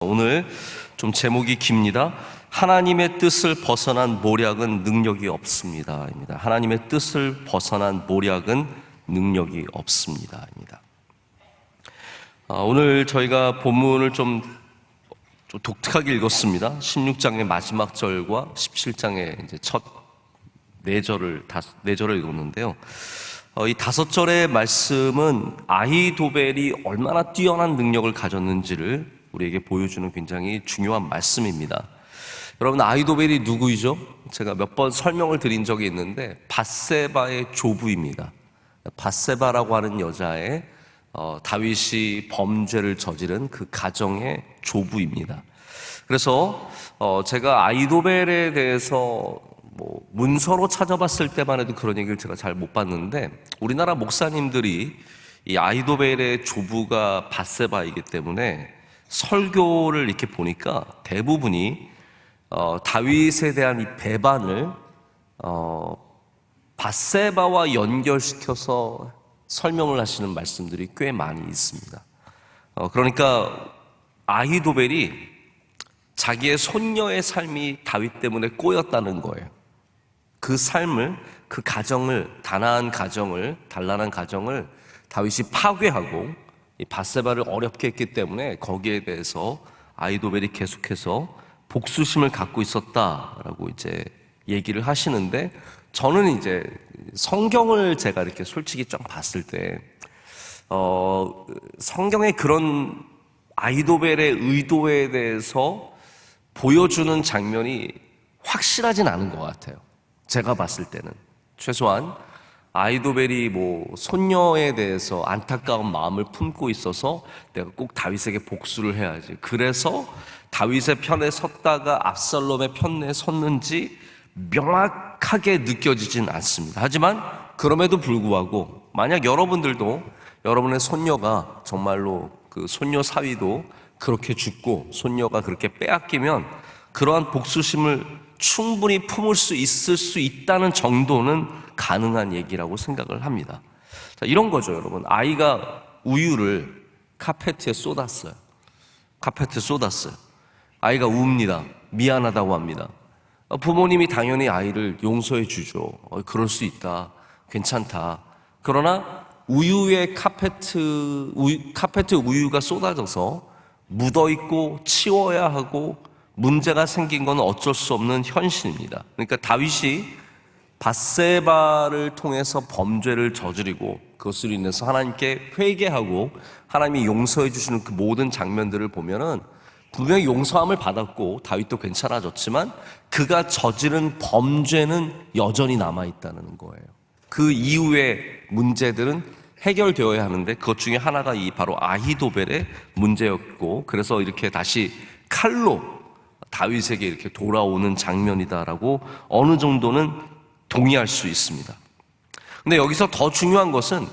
오늘 좀 제목이 깁니다. 하나님의 뜻을 벗어난 모략은 능력이 없습니다. 하나님의 뜻을 벗어난 모략은 능력이 없습니다. 오늘 저희가 본문을 좀 독특하게 읽었습니다. 16장의 마지막 절과 17장의 이제 첫 네 절을 읽었는데요. 이 5절의 말씀은 아히도벨이 얼마나 뛰어난 능력을 가졌는지를 우리에게 보여주는 굉장히 중요한 말씀입니다. 여러분, 아히도벨이 누구이죠? 제가 몇 번 설명을 드린 적이 있는데 밧세바의 조부입니다. 밧세바라고 하는 여자의 다윗이 범죄를 저지른 그 가정의 조부입니다. 그래서 제가 아히도벨에 대해서 문서로 찾아봤을 때만 해도 그런 얘기를 제가 잘 못 봤는데, 우리나라 목사님들이 이 아히도벨의 조부가 밧세바이기 때문에 설교를 이렇게 보니까 대부분이 다윗에 대한 이 배반을 밧세바와 연결시켜서 설명을 하시는 말씀들이 꽤 많이 있습니다. 그러니까 아히도벨이 자기의 손녀의 삶이 다윗 때문에 꼬였다는 거예요. 그 삶을, 그 가정을, 단란한 가정을 다윗이 파괴하고 이 밧세바를 어렵게 했기 때문에 거기에 대해서 아히도벨이 계속해서 복수심을 갖고 있었다라고 이제 얘기를 하시는데, 저는 이제 성경을 제가 이렇게 솔직히 좀 봤을 때 성경의 그런 아히도벨의 의도에 대해서 보여주는 장면이 확실하진 않은 것 같아요. 제가 봤을 때는 최소한 아히도벨이 손녀에 대해서 안타까운 마음을 품고 있어서 내가 꼭 다윗에게 복수를 해야지, 그래서 다윗의 편에 섰다가 압살롬의 편에 섰는지 명확하게 느껴지진 않습니다. 하지만 그럼에도 불구하고 만약 여러분들도 여러분의 손녀가 정말로 그 손녀 사위도 그렇게 죽고 손녀가 그렇게 빼앗기면 그러한 복수심을 충분히 품을 수 있을 수 있다는 정도는 가능한 얘기라고 생각을 합니다. 자, 이런 거죠, 여러분. 아이가 우유를 카페트에 쏟았어요. 아이가 웁니다. 미안하다고 합니다. 부모님이 당연히 아이를 용서해 주죠. 그럴 수 있다, 괜찮다. 그러나 카페트 우유가 쏟아져서 묻어있고 치워야 하고 문제가 생긴 건 어쩔 수 없는 현실입니다. 그러니까 다윗이 밧세바를 통해서 범죄를 저지르고 그것으로 인해서 하나님께 회개하고 하나님이 용서해 주시는 그 모든 장면들을 보면은 분명히 용서함을 받았고 다윗도 괜찮아졌지만 그가 저지른 범죄는 여전히 남아있다는 거예요. 그 이후의 문제들은 해결되어야 하는데 그것 중에 하나가 바로 아히도벨의 문제였고, 그래서 이렇게 다시 칼로 다윗에게 이렇게 돌아오는 장면이다라고 어느 정도는 동의할 수 있습니다. 근데 여기서 더 중요한 것은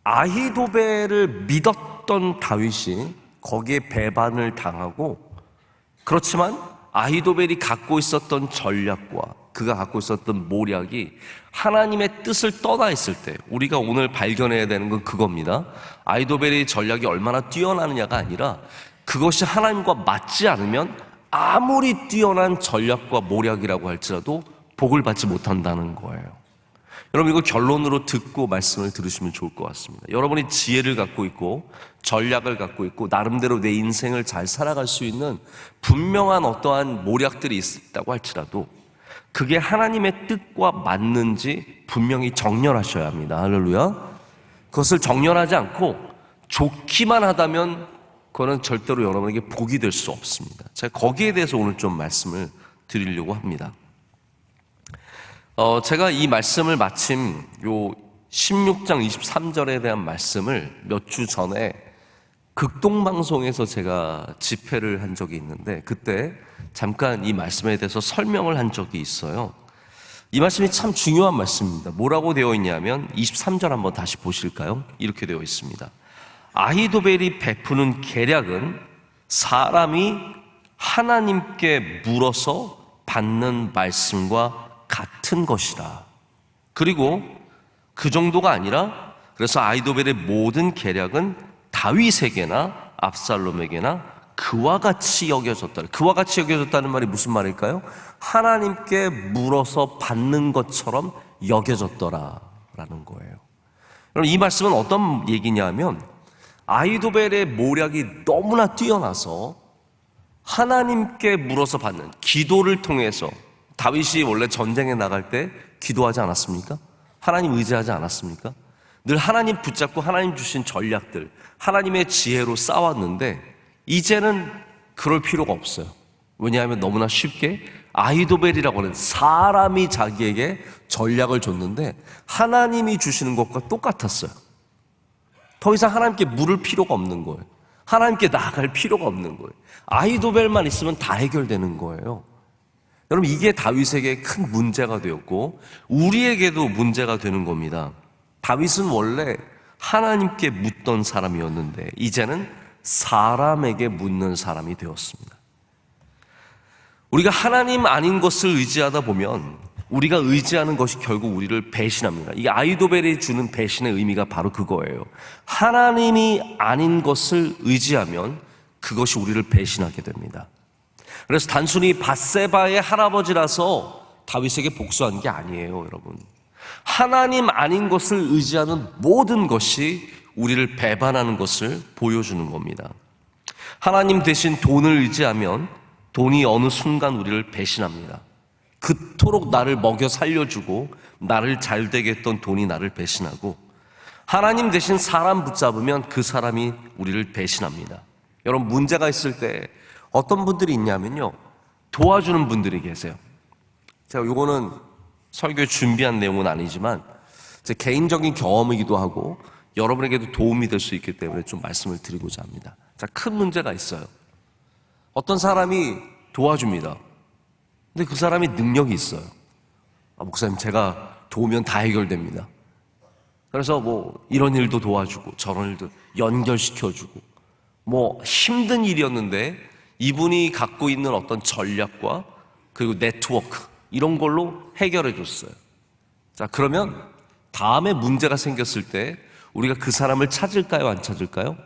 아히도벨을 믿었던 다윗이 거기에 배반을 당하고, 그렇지만 아히도벨이 갖고 있었던 전략과 그가 갖고 있었던 모략이 하나님의 뜻을 떠나 있을 때 우리가 오늘 발견해야 되는 건 그겁니다. 아히도벨의 전략이 얼마나 뛰어나느냐가 아니라 그것이 하나님과 맞지 않으면 아무리 뛰어난 전략과 모략이라고 할지라도 복을 받지 못한다는 거예요. 여러분, 이거 결론으로 듣고 말씀을 들으시면 좋을 것 같습니다. 여러분이 지혜를 갖고 있고 전략을 갖고 있고 나름대로 내 인생을 잘 살아갈 수 있는 분명한 어떠한 모략들이 있다고 할지라도 그게 하나님의 뜻과 맞는지 분명히 정렬하셔야 합니다. 할렐루야. 그것을 정렬하지 않고 좋기만 하다면 그거는 절대로 여러분에게 복이 될 수 없습니다. 제가 거기에 대해서 오늘 좀 말씀을 드리려고 합니다. 제가 이 말씀을 마침 요 16장 23절에 대한 말씀을 몇 주 전에 극동방송에서 제가 집회를 한 적이 있는데 그때 잠깐 이 말씀에 대해서 설명을 한 적이 있어요. 이 말씀이 참 중요한 말씀입니다. 뭐라고 되어 있냐면 23절 한번 다시 보실까요? 이렇게 되어 있습니다. 아히도벨이 베푸는 계략은 사람이 하나님께 물어서 받는 말씀과 같은 것이라. 그리고 그 정도가 아니라, 그래서 아히도벨의 모든 계략은 다윗에게나 압살롬에게나 그와 같이 여겨졌다. 그와 같이 여겨졌다는 말이 무슨 말일까요? 하나님께 물어서 받는 것처럼 여겨졌더라라는 거예요. 여러분, 이 말씀은 어떤 얘기냐면 아히도벨의 모략이 너무나 뛰어나서 하나님께 물어서 받는 기도를 통해서, 다윗이 원래 전쟁에 나갈 때 기도하지 않았습니까? 하나님 의지하지 않았습니까? 늘 하나님 붙잡고 하나님 주신 전략들, 하나님의 지혜로 싸웠는데 이제는 그럴 필요가 없어요. 왜냐하면 너무나 쉽게 아히도벨이라고 하는 사람이 자기에게 전략을 줬는데 하나님이 주시는 것과 똑같았어요. 더 이상 하나님께 물을 필요가 없는 거예요. 하나님께 나아갈 필요가 없는 거예요. 아히도벨만 있으면 다 해결되는 거예요. 여러분, 이게 다윗에게 큰 문제가 되었고 우리에게도 문제가 되는 겁니다. 다윗은 원래 하나님께 묻던 사람이었는데 이제는 사람에게 묻는 사람이 되었습니다. 우리가 하나님 아닌 것을 의지하다 보면 우리가 의지하는 것이 결국 우리를 배신합니다. 이 아히도벨이 주는 배신의 의미가 바로 그거예요. 하나님이 아닌 것을 의지하면 그것이 우리를 배신하게 됩니다. 그래서 단순히 밧세바의 할아버지라서 다윗에게 복수한 게 아니에요, 여러분. 하나님 아닌 것을 의지하는 모든 것이 우리를 배반하는 것을 보여주는 겁니다. 하나님 대신 돈을 의지하면 돈이 어느 순간 우리를 배신합니다. 그토록 나를 먹여 살려주고 나를 잘되게 했던 돈이 나를 배신하고, 하나님 대신 사람 붙잡으면 그 사람이 우리를 배신합니다. 여러분, 문제가 있을 때 어떤 분들이 있냐면요, 도와주는 분들이 계세요. 제가 요거는 설교에 준비한 내용은 아니지만 제 개인적인 경험이기도 하고 여러분에게도 도움이 될 수 있기 때문에 좀 말씀을 드리고자 합니다. 자, 큰 문제가 있어요. 어떤 사람이 도와줍니다. 근데 그 사람이 능력이 있어요. 목사님, 제가 도우면 다 해결됩니다. 그래서 뭐 이런 일도 도와주고 저런 일도 연결시켜주고, 뭐 힘든 일이었는데 이분이 갖고 있는 어떤 전략과 그리고 네트워크, 이런 걸로 해결해 줬어요. 자, 그러면 다음에 문제가 생겼을 때 우리가 그 사람을 찾을까요, 안 찾을까요?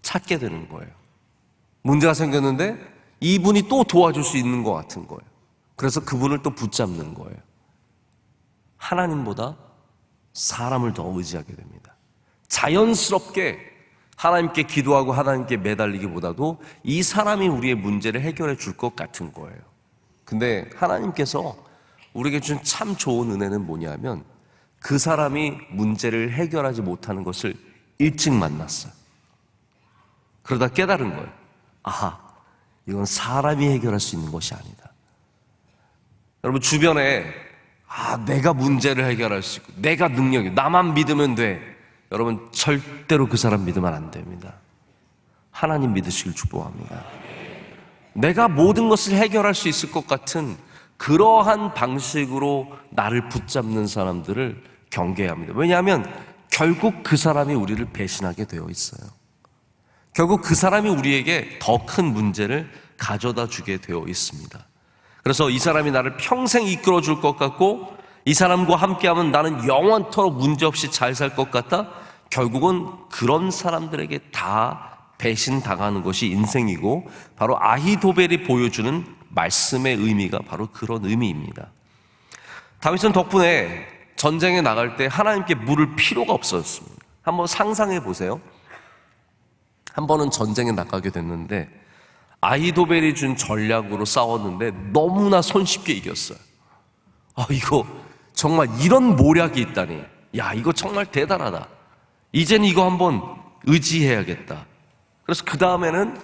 찾게 되는 거예요. 문제가 생겼는데 이분이 또 도와줄 수 있는 것 같은 거예요. 그래서 그분을 또 붙잡는 거예요. 하나님보다 사람을 더 의지하게 됩니다. 자연스럽게 하나님께 기도하고 하나님께 매달리기보다도 이 사람이 우리의 문제를 해결해 줄 것 같은 거예요. 근데 하나님께서 우리에게 준 참 좋은 은혜는 뭐냐면 그 사람이 문제를 해결하지 못하는 것을 일찍 만났어요. 그러다 깨달은 거예요. 아하, 이건 사람이 해결할 수 있는 것이 아니다. 여러분, 주변에 내가 문제를 해결할 수 있고 내가 능력이, 나만 믿으면 돼. 여러분, 절대로 그 사람 믿으면 안 됩니다. 하나님 믿으시길 축복합니다. 내가 모든 것을 해결할 수 있을 것 같은 그러한 방식으로 나를 붙잡는 사람들을 경계해야 합니다. 왜냐하면 결국 그 사람이 우리를 배신하게 되어 있어요. 결국 그 사람이 우리에게 더 큰 문제를 가져다 주게 되어 있습니다. 그래서 이 사람이 나를 평생 이끌어 줄 것 같고 이 사람과 함께하면 나는 영원토록 문제없이 잘 살 것 같다? 결국은 그런 사람들에게 다 배신당하는 것이 인생이고, 바로 아히도벨이 보여주는 말씀의 의미가 바로 그런 의미입니다. 다윗은 덕분에 전쟁에 나갈 때 하나님께 물을 필요가 없었습니다. 한번 상상해 보세요. 한 번은 전쟁에 나가게 됐는데 아히도벨이 준 전략으로 싸웠는데 너무나 손쉽게 이겼어요. 이거 정말 이런 모략이 있다니. 야, 이거 정말 대단하다. 이제는 이거 한번 의지해야겠다. 그래서 그 다음에는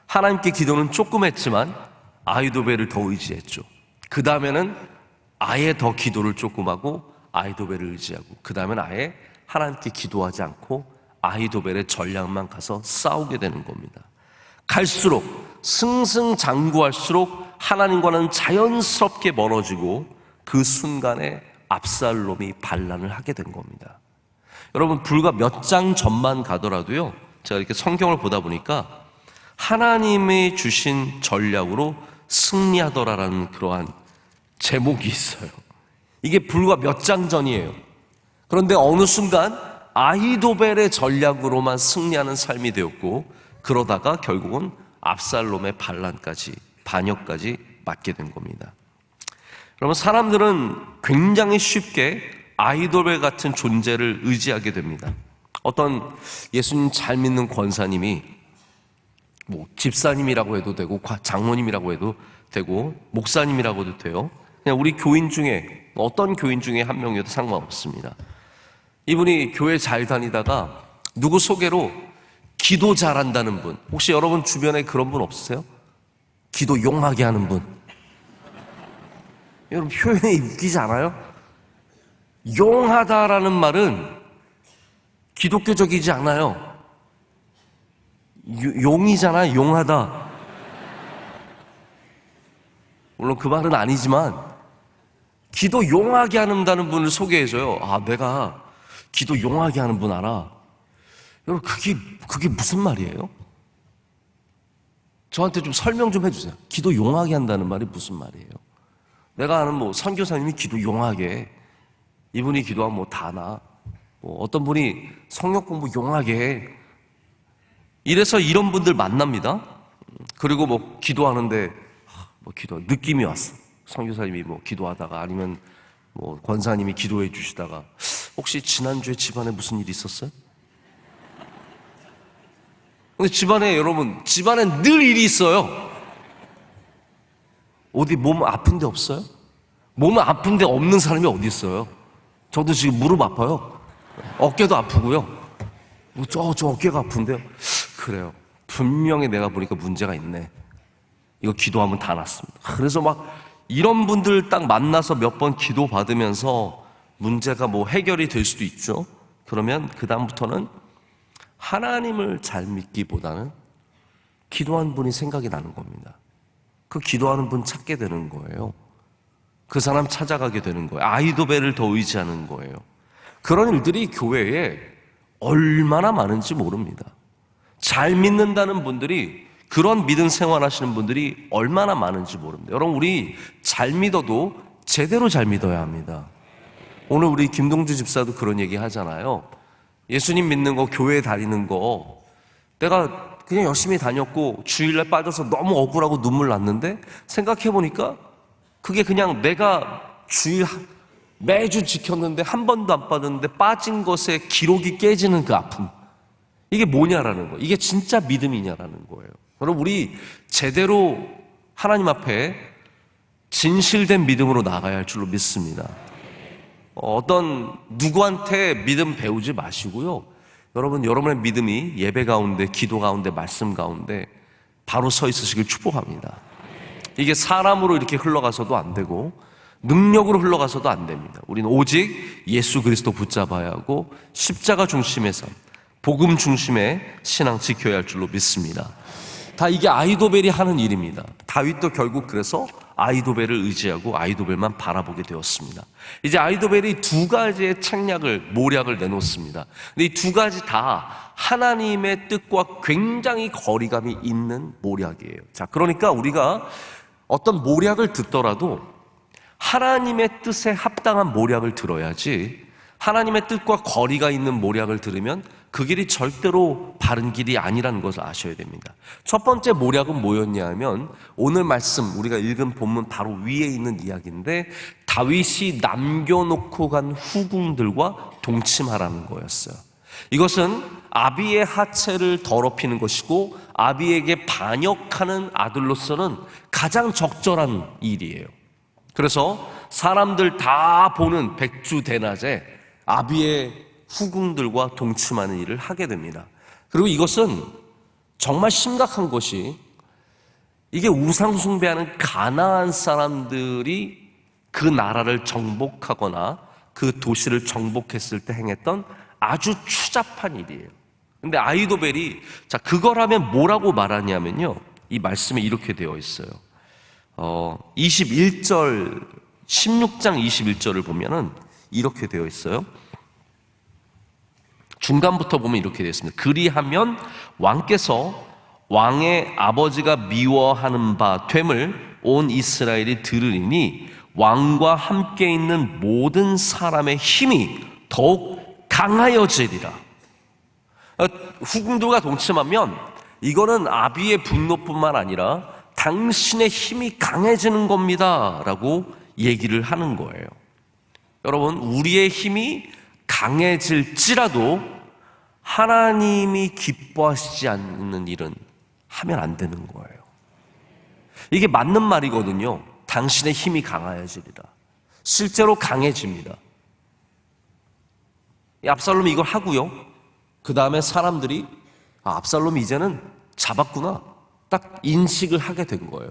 하나님께 기도는 조금 했지만 아히도벨을 더 의지했죠. 그 다음에는 아예 더 기도를 조금 하고 아히도벨을 의지하고, 그 다음에는 아예 하나님께 기도하지 않고 아히도벨의 전략만 가서 싸우게 되는 겁니다. 갈수록 승승장구할수록 하나님과는 자연스럽게 멀어지고 그 순간에 압살롬이 반란을 하게 된 겁니다. 여러분, 불과 몇 장 전만 가더라도요, 제가 이렇게 성경을 보다 보니까 하나님이 주신 전략으로 승리하더라라는 그러한 제목이 있어요. 이게 불과 몇 장 전이에요. 그런데 어느 순간 아히도벨의 전략으로만 승리하는 삶이 되었고, 그러다가 결국은 압살롬의 반란까지, 반역까지 맞게 된 겁니다. 그러면 사람들은 굉장히 쉽게 아이돌 같은 존재를 의지하게 됩니다. 어떤 예수님 잘 믿는 권사님이 집사님이라고 해도 되고 장로님이라고 해도 되고 목사님이라고 해도 돼요. 그냥 우리 교인 중에 어떤 교인 중에 한 명이어도 상관없습니다. 이분이 교회 잘 다니다가 누구 소개로 기도 잘한다는 분, 혹시 여러분 주변에 그런 분 없으세요? 기도 용하게 하는 분. 여러분 표현이 웃기지 않아요? 용하다라는 말은 기독교적이지 않아요. 용이잖아, 용하다. 물론 그 말은 아니지만 기도 용하게 한다는 분을 소개해줘요. 아, 내가 기도 용하게 하는 분 알아. 여러분 그게 무슨 말이에요? 저한테 좀 설명 좀 해주세요. 기도 용하게 한다는 말이 무슨 말이에요? 내가 아는 선교사님이 기도 용하게 해. 이분이 기도하면 다 나. 어떤 분이 성역 공부 용하게 해. 이래서 이런 분들 만납니다. 그리고 기도하는데 느낌이 왔어. 선교사님이 기도하다가 아니면 권사님이 기도해 주시다가 혹시 지난주에 집안에 무슨 일이 있었어요? 근데 집안에 늘 일이 있어요. 어디 몸 아픈 데 없어요? 몸 아픈 데 없는 사람이 어디 있어요? 저도 지금 무릎 아파요. 어깨도 아프고요. 저 어깨가 아픈데요. 그래요. 분명히 내가 보니까 문제가 있네. 이거 기도하면 다 낫습니다. 그래서 이런 분들 딱 만나서 몇 번 기도 받으면서 문제가 해결이 될 수도 있죠. 그러면 그 다음부터는 하나님을 잘 믿기보다는 기도한 분이 생각이 나는 겁니다. 그 기도하는 분 찾게 되는 거예요. 그 사람 찾아가게 되는 거예요. 아이도벨을 더 의지하는 거예요. 그런 일들이 교회에 얼마나 많은지 모릅니다. 잘 믿는다는 분들이, 그런 믿음 생활하시는 분들이 얼마나 많은지 모릅니다. 여러분, 우리 잘 믿어도 제대로 잘 믿어야 합니다. 오늘 우리 김동주 집사도 그런 얘기 하잖아요. 예수님 믿는 거, 교회 다니는 거, 내가 그냥 열심히 다녔고 주일날 빠져서 너무 억울하고 눈물 났는데 생각해보니까 그게 그냥 내가 주일 매주 지켰는데 한 번도 안 빠졌는데 빠진 것에 기록이 깨지는 그 아픔, 이게 뭐냐라는 거예요. 이게 진짜 믿음이냐라는 거예요. 여러분, 우리 제대로 하나님 앞에 진실된 믿음으로 나가야 할 줄로 믿습니다. 어떤 누구한테 믿음 배우지 마시고요. 여러분의 믿음이 예배 가운데, 기도 가운데, 말씀 가운데 바로 서 있으시길 축복합니다. 이게 사람으로 이렇게 흘러가서도 안 되고 능력으로 흘러가서도 안 됩니다. 우리는 오직 예수 그리스도 붙잡아야 하고 십자가 중심의 삶, 복음 중심의 신앙 지켜야 할 줄로 믿습니다. 다 이게 아히도벨이 하는 일입니다. 다윗도 결국 그래서 아히도벨을 의지하고 아히도벨만 바라보게 되었습니다. 이제 아히도벨이 두 가지의 모략을 내놓습니다. 근데 이 두 가지 다 하나님의 뜻과 굉장히 거리감이 있는 모략이에요. 자, 그러니까 우리가 어떤 모략을 듣더라도 하나님의 뜻에 합당한 모략을 들어야지, 하나님의 뜻과 거리가 있는 모략을 들으면 그 길이 절대로 바른 길이 아니라는 것을 아셔야 됩니다. 첫 번째 모략은 뭐였냐 하면 오늘 말씀 우리가 읽은 본문 바로 위에 있는 이야기인데, 다윗이 남겨놓고 간 후궁들과 동침하라는 거였어요. 이것은 아비의 하체를 더럽히는 것이고 아비에게 반역하는 아들로서는 가장 적절한 일이에요. 그래서 사람들 다 보는 백주대낮에 아비의 후궁들과 동침하는 일을 하게 됩니다. 그리고 이것은 정말 심각한 것이, 이게 우상 숭배하는 가나안 사람들이 그 나라를 정복하거나 그 도시를 정복했을 때 행했던 아주 추잡한 일이에요. 근데 아히도벨이 그걸 하면 뭐라고 말하냐면요, 이 말씀에 이렇게 되어 있어요. 16장 21절을 보면은 이렇게 되어 있어요. 중간부터 보면 이렇게 되어 있습니다. 그리하면 왕께서 왕의 아버지가 미워하는 바 됨을 온 이스라엘이 들으리니 왕과 함께 있는 모든 사람의 힘이 더욱 강하여지리라. 후궁들과 동침하면 이거는 아비의 분노뿐만 아니라 당신의 힘이 강해지는 겁니다 라고 얘기를 하는 거예요. 여러분, 우리의 힘이 강해질지라도 하나님이 기뻐하시지 않는 일은 하면 안 되는 거예요. 이게 맞는 말이거든요. 당신의 힘이 강해지리라. 실제로 강해집니다. 압살롬이 이걸 하고요, 그 다음에 사람들이 압살롬이 이제는 잡았구나 딱 인식을 하게 된 거예요.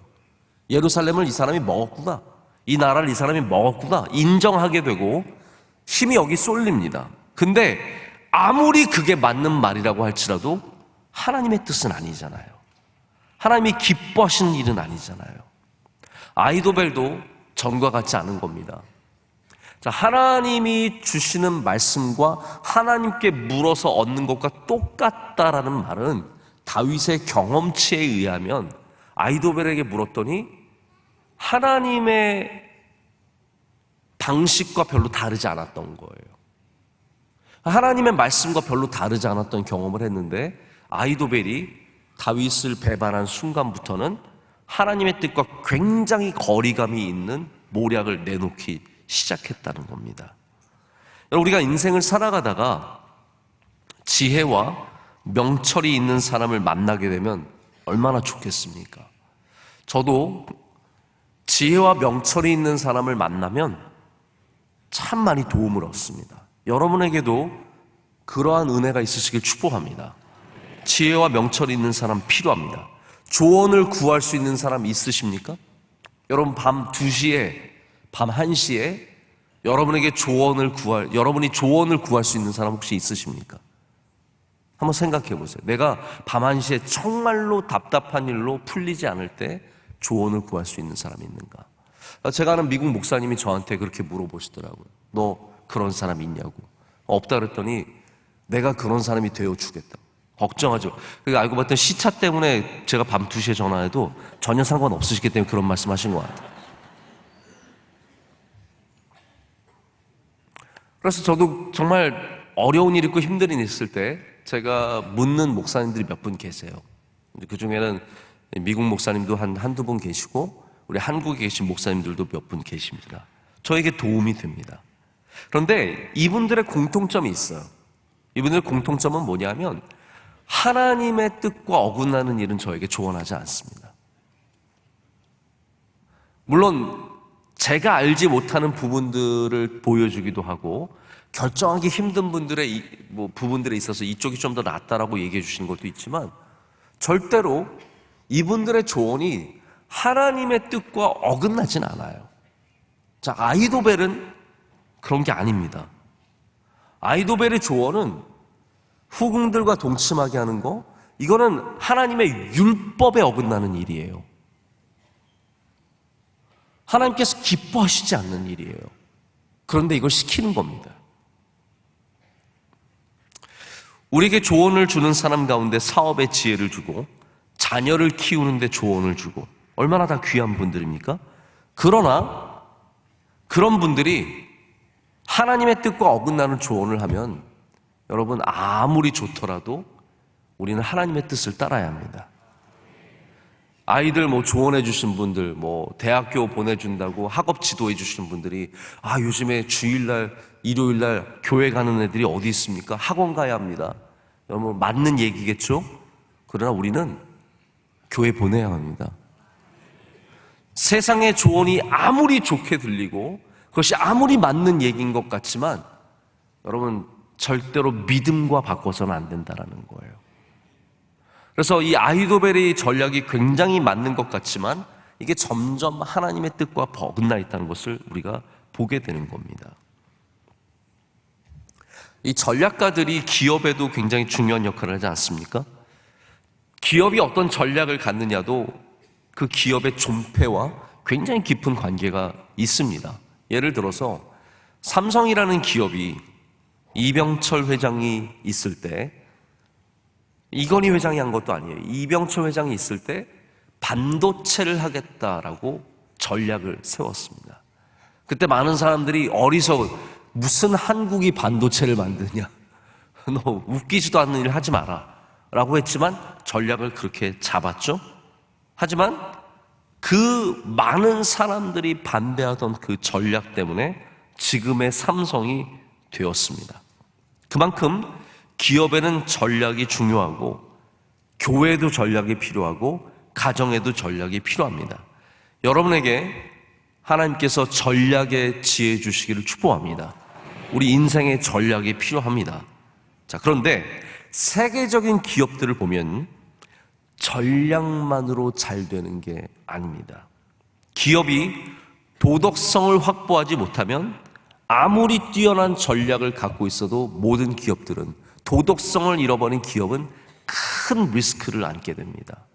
예루살렘을 이 사람이 먹었구나, 이 나라를 이 사람이 먹었구나 인정하게 되고 힘이 여기 쏠립니다. 근데 아무리 그게 맞는 말이라고 할지라도 하나님의 뜻은 아니잖아요. 하나님이 기뻐하시는 일은 아니잖아요. 아히도벨도 전과 같지 않은 겁니다. 자, 하나님이 주시는 말씀과 하나님께 물어서 얻는 것과 똑같다라는 말은 다윗의 경험치에 의하면 아히도벨에게 물었더니 하나님의 방식과 별로 다르지 않았던 거예요. 하나님의 말씀과 별로 다르지 않았던 경험을 했는데 아히도벨이 다윗을 배반한 순간부터는 하나님의 뜻과 굉장히 거리감이 있는 모략을 내놓기 시작했다는 겁니다. 우리가 인생을 살아가다가 지혜와 명철이 있는 사람을 만나게 되면 얼마나 좋겠습니까? 저도 지혜와 명철이 있는 사람을 만나면 참 많이 도움을 얻습니다. 여러분에게도 그러한 은혜가 있으시길 축복합니다. 지혜와 명철이 있는 사람 필요합니다. 조언을 구할 수 있는 사람 있으십니까? 여러분, 밤 2시에, 밤 1시에 여러분이 조언을 구할 수 있는 사람 혹시 있으십니까? 한번 생각해 보세요. 내가 밤 1시에 정말로 답답한 일로 풀리지 않을 때 조언을 구할 수 있는 사람이 있는가? 제가 아는 미국 목사님이 저한테 그렇게 물어보시더라고요. 너 그런 사람 있냐고. 없다 그랬더니 내가 그런 사람이 되어주겠다. 걱정하지 마. 알고 봤더니 시차 때문에 제가 밤 2시에 전화해도 전혀 상관없으시기 때문에 그런 말씀하신 것 같아요. 그래서 저도 정말 어려운 일 있고 힘든 일 있을 때 제가 묻는 목사님들이 몇 분 계세요. 그 중에는 미국 목사님도 한두 분 계시고 우리 한국에 계신 목사님들도 몇 분 계십니다. 저에게 도움이 됩니다. 그런데 이분들의 공통점이 있어요. 이분들의 공통점은 뭐냐면 하나님의 뜻과 어긋나는 일은 저에게 조언하지 않습니다. 물론 제가 알지 못하는 부분들을 보여주기도 하고 결정하기 힘든 부분들에 있어서 이쪽이 좀 더 낫다라고 얘기해 주시는 것도 있지만 절대로 이분들의 조언이 하나님의 뜻과 어긋나진 않아요. 자, 아히도벨은 그런 게 아닙니다. 아히도벨의 조언은 후궁들과 동침하게 하는 거, 이거는 하나님의 율법에 어긋나는 일이에요. 하나님께서 기뻐하시지 않는 일이에요. 그런데 이걸 시키는 겁니다. 우리에게 조언을 주는 사람 가운데 사업에 지혜를 주고 자녀를 키우는데 조언을 주고 얼마나 다 귀한 분들입니까? 그러나 그런 분들이 하나님의 뜻과 어긋나는 조언을 하면 여러분, 아무리 좋더라도 우리는 하나님의 뜻을 따라야 합니다. 아이들 조언해 주신 분들, 대학교 보내준다고 학업 지도해 주시는 분들이 요즘에 주일날, 일요일날 교회 가는 애들이 어디 있습니까? 학원 가야 합니다. 여러분, 맞는 얘기겠죠? 그러나 우리는 교회 보내야 합니다. 세상의 조언이 아무리 좋게 들리고 그것이 아무리 맞는 얘기인 것 같지만 여러분, 절대로 믿음과 바꿔서는 안 된다는 거예요. 그래서 이 아히도벨의 전략이 굉장히 맞는 것 같지만 이게 점점 하나님의 뜻과 어긋나 있다는 것을 우리가 보게 되는 겁니다. 이 전략가들이 기업에도 굉장히 중요한 역할을 하지 않습니까? 기업이 어떤 전략을 갖느냐도 그 기업의 존폐와 굉장히 깊은 관계가 있습니다. 예를 들어서 삼성이라는 기업이 이병철 회장이 있을 때, 이건희 회장이 한 것도 아니에요. 이병철 회장이 있을 때 반도체를 하겠다라고 전략을 세웠습니다. 그때 많은 사람들이 무슨 한국이 반도체를 만드냐, 너 웃기지도 않는 일 하지 마라, 라고 했지만 전략을 그렇게 잡았죠. 하지만 그 많은 사람들이 반대하던 그 전략 때문에 지금의 삼성이 되었습니다. 그만큼 기업에는 전략이 중요하고 교회에도 전략이 필요하고 가정에도 전략이 필요합니다. 여러분에게 하나님께서 전략의 지혜 주시기를 축복합니다. 우리 인생의 전략이 필요합니다. 자, 그런데 세계적인 기업들을 보면 전략만으로 잘 되는 게 아닙니다. 기업이 도덕성을 확보하지 못하면 아무리 뛰어난 전략을 갖고 있어도 모든 기업들은, 도덕성을 잃어버린 기업은 큰 리스크를 안게 됩니다.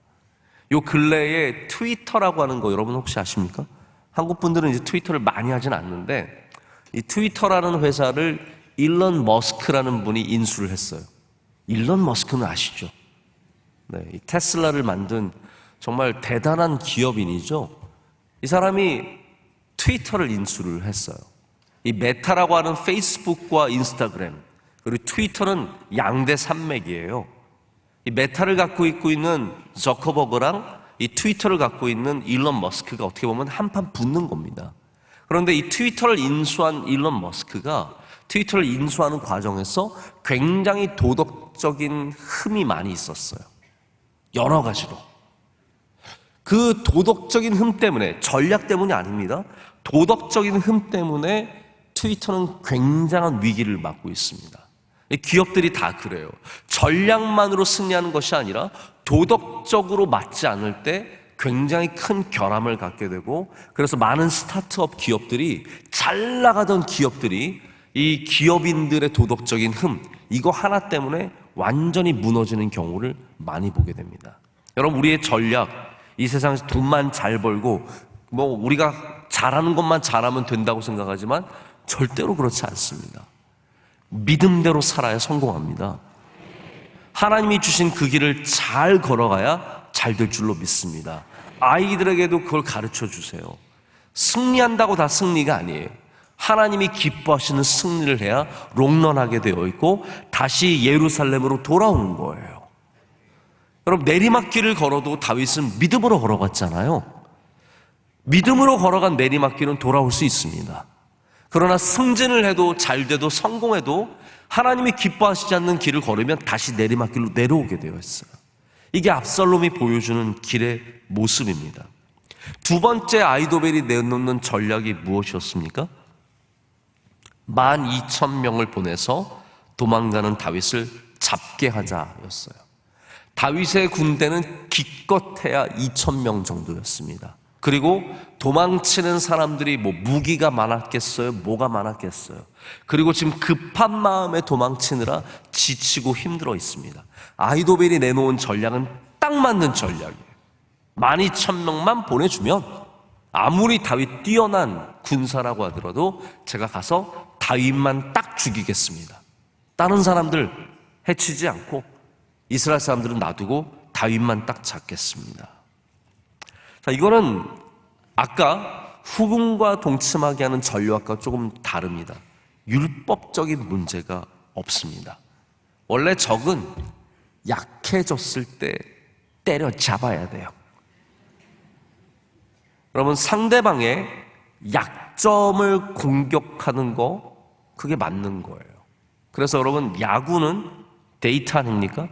요 근래에 트위터라고 하는 거 여러분 혹시 아십니까? 한국 분들은 이제 트위터를 많이 하진 않는데, 이 트위터라는 회사를 일론 머스크라는 분이 인수를 했어요. 일론 머스크는 아시죠? 네, 이 테슬라를 만든 정말 대단한 기업인이죠. 이 사람이 트위터를 인수를 했어요. 이 메타라고 하는 페이스북과 인스타그램, 그리고 트위터는 양대 산맥이에요. 이 메타를 갖고 있는 저커버그랑 이 트위터를 갖고 있는 일론 머스크가 어떻게 보면 한판 붙는 겁니다. 그런데 이 트위터를 인수한 일론 머스크가 트위터를 인수하는 과정에서 굉장히 도덕적인 흠이 많이 있었어요. 여러 가지로. 그 도덕적인 흠 때문에, 전략 때문이 아닙니다. 도덕적인 흠 때문에 트위터는 굉장한 위기를 맞고 있습니다. 기업들이 다 그래요. 전략만으로 승리하는 것이 아니라 도덕적으로 맞지 않을 때 굉장히 큰 결함을 갖게 되고, 그래서 많은 스타트업 기업들이, 잘 나가던 기업들이 이 기업인들의 도덕적인 흠, 이거 하나 때문에 완전히 무너지는 경우를 많이 보게 됩니다. 여러분, 우리의 전략, 이 세상에서 돈만 잘 벌고 뭐 우리가 잘하는 것만 잘하면 된다고 생각하지만 절대로 그렇지 않습니다. 믿음대로 살아야 성공합니다. 하나님이 주신 그 길을 잘 걸어가야 잘 될 줄로 믿습니다. 아이들에게도 그걸 가르쳐 주세요. 승리한다고 다 승리가 아니에요. 하나님이 기뻐하시는 승리를 해야 롱런하게 되어 있고 다시 예루살렘으로 돌아오는 거예요. 여러분, 내리막길을 걸어도 다윗은 믿음으로 걸어갔잖아요. 믿음으로 걸어간 내리막길은 돌아올 수 있습니다. 그러나 승진을 해도 잘 돼도 성공해도 하나님이 기뻐하시지 않는 길을 걸으면 다시 내리막길로 내려오게 되어 있어요. 이게 압살롬이 보여주는 길의 모습입니다. 두 번째 아이도벨이 내놓는 전략이 무엇이었습니까? 12,000명을 보내서 도망가는 다윗을 잡게 하자였어요. 다윗의 군대는 기껏해야 2,000명 정도였습니다. 그리고 도망치는 사람들이 뭐 무기가 많았겠어요? 뭐가 많았겠어요? 그리고 지금 급한 마음에 도망치느라 지치고 힘들어 있습니다. 아히도벨이 내놓은 전략은 딱 맞는 전략이에요. 12,000명만 보내주면 아무리 다윗 뛰어난 군사라고 하더라도 제가 가서 다윗만 딱 죽이겠습니다. 다른 사람들 해치지 않고 이스라엘 사람들은 놔두고 다윗만 딱 잡겠습니다. 자, 이거는 아까 후궁과 동침하게 하는 전략과 조금 다릅니다. 율법적인 문제가 없습니다. 원래 적은 약해졌을 때 때려잡아야 돼요. 여러분, 상대방의 약점을 공격하는 거, 그게 맞는 거예요. 그래서 여러분, 야구는 데이트 아닙니까?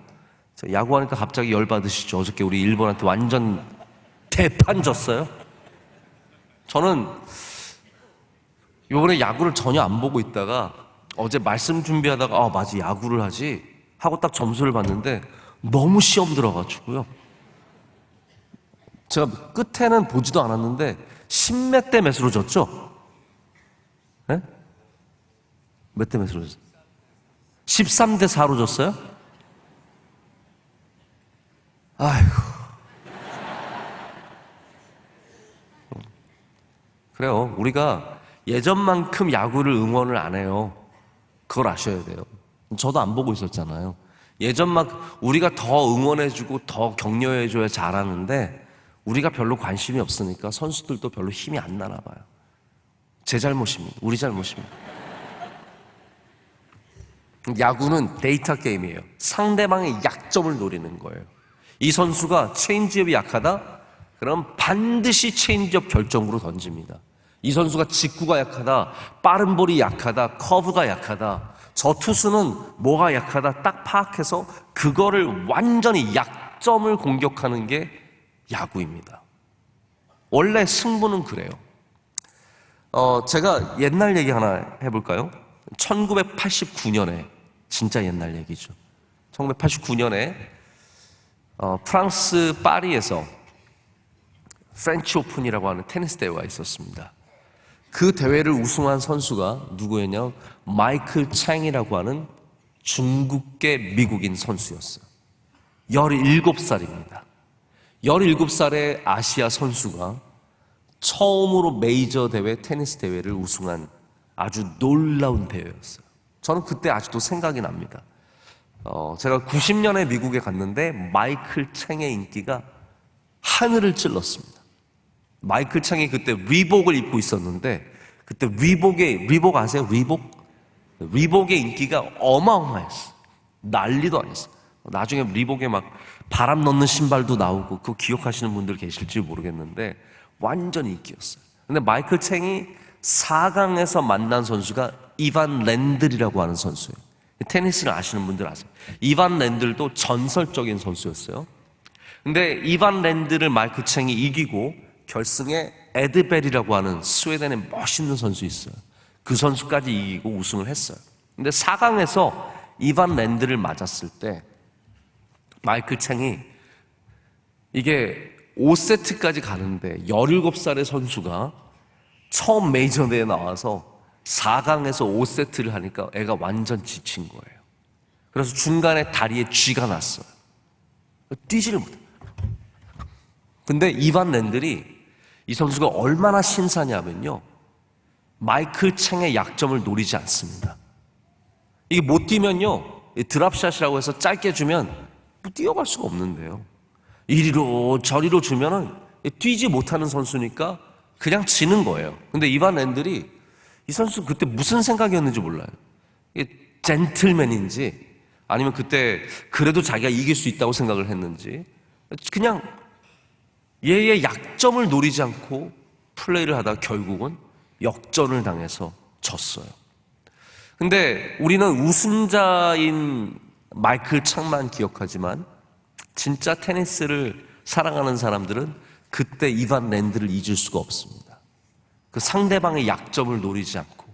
야구하니까 갑자기 열받으시죠? 어저께 우리 일본한테 완전 대판 졌어요. 저는 이번에 야구를 전혀 안 보고 있다가 어제 말씀 준비하다가 맞아, 야구를 하지 하고 딱 점수를 봤는데 너무 시험 들어가지고요. 제가 끝에는 보지도 않았는데 10몇 대 몇으로 졌죠? 네? 몇 대 몇으로 졌어요? 13대 4로 졌어요? 아이고. 그래요. 우리가 예전만큼 야구를 응원을 안 해요. 그걸 아셔야 돼요. 저도 안 보고 있었잖아요. 예전만큼 우리가 더 응원해주고 더 격려해줘야 잘하는데 우리가 별로 관심이 없으니까 선수들도 별로 힘이 안 나나 봐요. 제 잘못입니다. 우리 잘못입니다. 야구는 데이터 게임이에요. 상대방의 약점을 노리는 거예요. 이 선수가 체인지업이 약하다? 그럼 반드시 체인지업 결정으로 던집니다. 이 선수가 직구가 약하다, 빠른 볼이 약하다, 커브가 약하다, 저 투수는 뭐가 약하다 딱 파악해서 그거를 완전히 약점을 공격하는 게 야구입니다. 원래 승부는 그래요. 제가 옛날 얘기 하나 해볼까요? 1989년에, 진짜 옛날 얘기죠. 1989년에 프랑스 파리에서 프렌치 오픈이라고 하는 테니스 대회가 있었습니다. 그 대회를 우승한 선수가 누구였냐? 마이클 챙이라고 하는 중국계 미국인 선수였어요. 17살입니다. 17살의 아시아 선수가 처음으로 메이저 대회, 테니스 대회를 우승한 아주 놀라운 대회였어요. 저는 그때 아직도 생각이 납니다. 제가 90년에 미국에 갔는데 마이클 챙의 인기가 하늘을 찔렀습니다. 마이클 챙이 그때 리복을 입고 있었는데, 그때 리복 아세요? 리복의 인기가 어마어마했어요. 난리도 아니었어요. 나중에 리복에 막 바람 넣는 신발도 나오고, 그거 기억하시는 분들 계실지 모르겠는데 완전 인기였어요. 근데 마이클 챙이 4강에서 만난 선수가 이반 랜들이라고 하는 선수예요. 테니스를 아시는 분들 아세요. 이반 랜들도 전설적인 선수였어요. 근데 이반 랜드를 마이클 챙이 이기고 결승에 에드벨이라고 하는 스웨덴의 멋있는 선수 있어요. 그 선수까지 이기고 우승을 했어요. 근데 4강에서 이반 랜드를 맞았을 때 마이클 챙이 이게 5세트까지 가는데 17살의 선수가 처음 메이저 대회에 나와서 4강에서 5세트를 하니까 애가 완전 지친 거예요. 그래서 중간에 다리에 쥐가 났어요. 뛰지를 못해요. 근데 이반 랜들이 이 선수가 얼마나 신사냐면요, 마이클 챙의 약점을 노리지 않습니다. 이게 못 뛰면요, 드랍샷이라고 해서 짧게 주면 뛰어갈 수가 없는데요, 이리로 저리로 주면은 뛰지 못하는 선수니까 그냥 지는 거예요. 근데 이반 랜들이, 이 선수 그때 무슨 생각이었는지 몰라요. 이게 젠틀맨인지 아니면 그때 그래도 자기가 이길 수 있다고 생각을 했는지 그냥 얘의 약점을 노리지 않고 플레이를 하다 결국은 역전을 당해서 졌어요. 근데 우리는 우승자인 마이클 챙만 기억하지만 진짜 테니스를 사랑하는 사람들은 그때 이반 랜드를 잊을 수가 없습니다. 그 상대방의 약점을 노리지 않고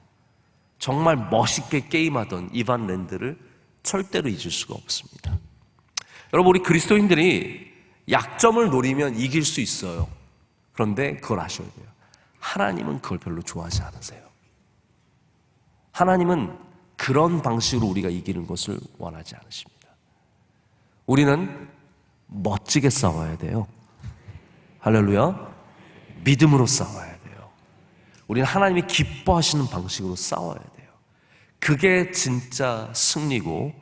정말 멋있게 게임하던 이반 랜드를 절대로 잊을 수가 없습니다. 여러분, 우리 그리스도인들이 약점을 노리면 이길 수 있어요. 그런데 그걸 아셔야 돼요. 하나님은 그걸 별로 좋아하지 않으세요. 하나님은 그런 방식으로 우리가 이기는 것을 원하지 않으십니다. 우리는 멋지게 싸워야 돼요. 할렐루야. 믿음으로 싸워야 돼요. 우리는 하나님이 기뻐하시는 방식으로 싸워야 돼요. 그게 진짜 승리고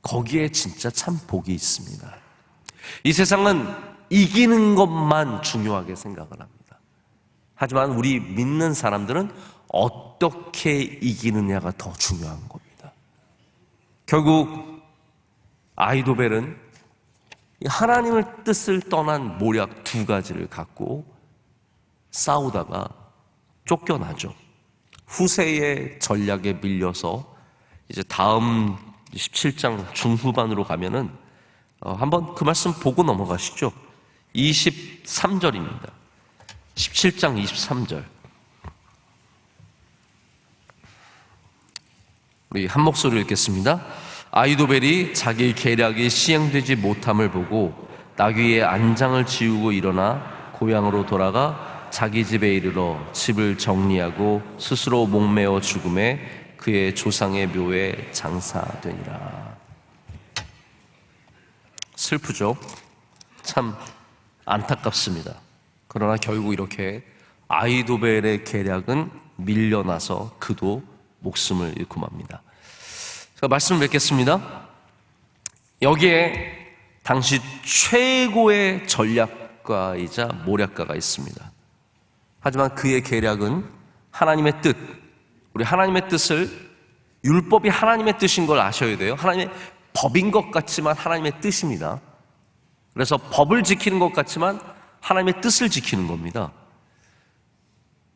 거기에 진짜 참 복이 있습니다. 이 세상은 이기는 것만 중요하게 생각을 합니다. 하지만 우리 믿는 사람들은 어떻게 이기느냐가 더 중요한 겁니다. 결국 아히도벨은 하나님의 뜻을 떠난 모략 2가지를 갖고 싸우다가 쫓겨나죠. 후세의 전략에 밀려서 이제 다음 17장 중후반으로 가면은 한번 그 말씀 보고 넘어가시죠. 23절입니다. 17장 23절. 우리 한 목소리로 읽겠습니다. 아히도벨이 자기 계략이 시행되지 못함을 보고 나귀의 안장을 지우고 일어나 고향으로 돌아가 자기 집에 이르러 집을 정리하고 스스로 목매어 죽음에 그의 조상의 묘에 장사되니라. 슬프죠? 참 안타깝습니다. 그러나 결국 이렇게 아히도벨의 계략은 밀려나서 그도 목숨을 잃고 맙니다. 제가 말씀을 맺겠습니다. 여기에 당시 최고의 전략가이자 모략가가 있습니다. 하지만 그의 계략은 하나님의 뜻, 우리 하나님의 뜻을 율법이 하나님의 뜻인 걸 아셔야 돼요. 하나님의 법인 것 같지만 하나님의 뜻입니다. 그래서 법을 지키는 것 같지만 하나님의 뜻을 지키는 겁니다.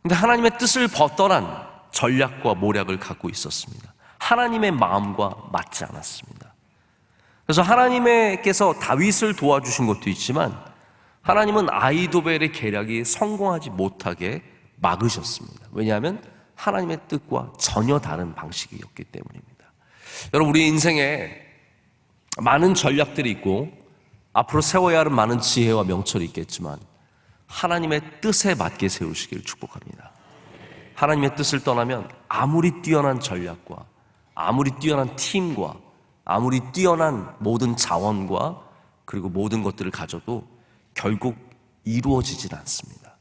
근데 하나님의 뜻을 떠난 전략과 모략을 갖고 있었습니다. 하나님의 마음과 맞지 않았습니다. 그래서 하나님께서 다윗을 도와주신 것도 있지만 하나님은 아히도벨의 계략이 성공하지 못하게 막으셨습니다. 왜냐하면 하나님의 뜻과 전혀 다른 방식이었기 때문입니다. 여러분, 우리 인생에 많은 전략들이 있고 앞으로 세워야 하는 많은 지혜와 명철이 있겠지만 하나님의 뜻에 맞게 세우시길 축복합니다. 하나님의 뜻을 떠나면 아무리 뛰어난 전략과 아무리 뛰어난 팀과 아무리 뛰어난 모든 자원과 그리고 모든 것들을 가져도 결국 이루어지진 않습니다.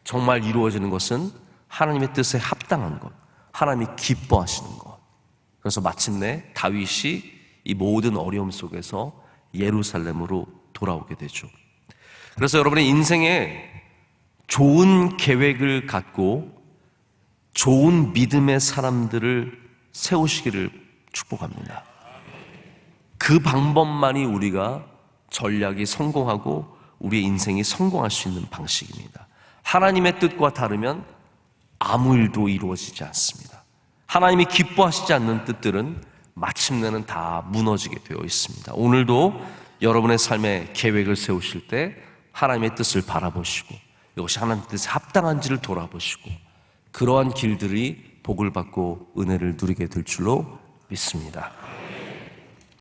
정말 이루어지는 것은 하나님의 뜻에 합당한 것, 하나님이 기뻐하시는 것. 그래서 마침내 다윗이 이 모든 어려움 속에서 예루살렘으로 돌아오게 되죠. 그래서 여러분의 인생에 좋은 계획을 갖고 좋은 믿음의 사람들을 세우시기를 축복합니다. 그 방법만이 우리가 전략이 성공하고 우리의 인생이 성공할 수 있는 방식입니다. 하나님의 뜻과 다르면 아무 일도 이루어지지 않습니다. 하나님이 기뻐하시지 않는 뜻들은 마침내는 다 무너지게 되어 있습니다. 오늘도 여러분의 삶에 계획을 세우실 때 하나님의 뜻을 바라보시고 이것이 하나님의 뜻에 합당한지를 돌아보시고 그러한 길들이 복을 받고 은혜를 누리게 될 줄로 믿습니다.